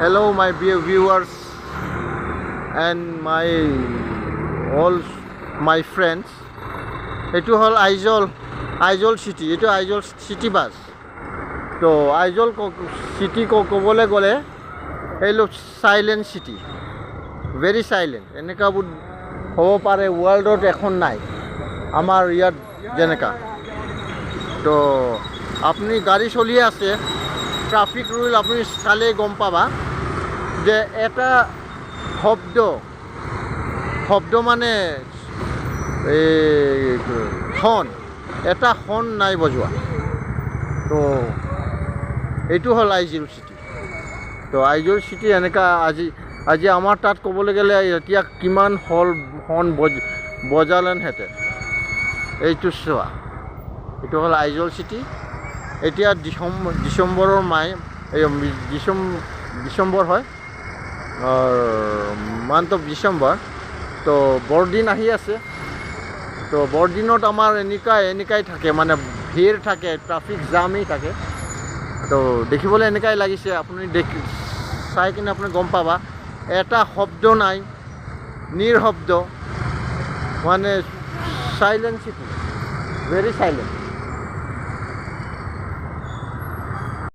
Hello, my viewers and my all my friends. এইটো হ'ল Aizawl city, এইটো আইজল চিটি বাছ। তো আইজল চিটি ক'বলৈ গ'লে এইটো চাইলেণ্ট চিটি, ভেৰি চাইলেণ্ট। এনেকুৱা হ'ব পাৰে ৱৰ্ল্ডত এখন নাই আমাৰ ইয়াত যেনেকা। তো আপুনি গাড়ী চলিয়ে আছে, ট্ৰাফিক ৰুল আপুনি চালেই গম পাবা যে এটা শব্দ মানে এই এটা হৰ্ণ নাই বজোৱা। তো এইটো হ'ল আইজল চিটি। তো আইজল চিটি এনেকা আজি আমাৰ তাত ক'বলৈ গ'লে এতিয়া কিমান হৰ্ণ বজালেনহেঁতেন। এইটো চোৱা, এইটো হ'ল আইজল চিটি। এতিয়া ডিচেম্বৰৰ ডিচেম্বৰ হয়, মান্থ অফ ডিচেম্বৰ। তো বৰদিন আহি আছে। তো বৰদিনত আমাৰ এনেকাই থাকে, মানে ভিৰ থাকে, ট্ৰাফিক জামেই থাকে। তো দেখিবলৈ এনেকাই লাগিছে। আপুনি চাই কিনে আপুনি গম পাবা এটা শব্দ নাই, নিৰশব্দ, মানে চাইলেণ্ট চিটি, ভেৰি চাইলেণ্ট।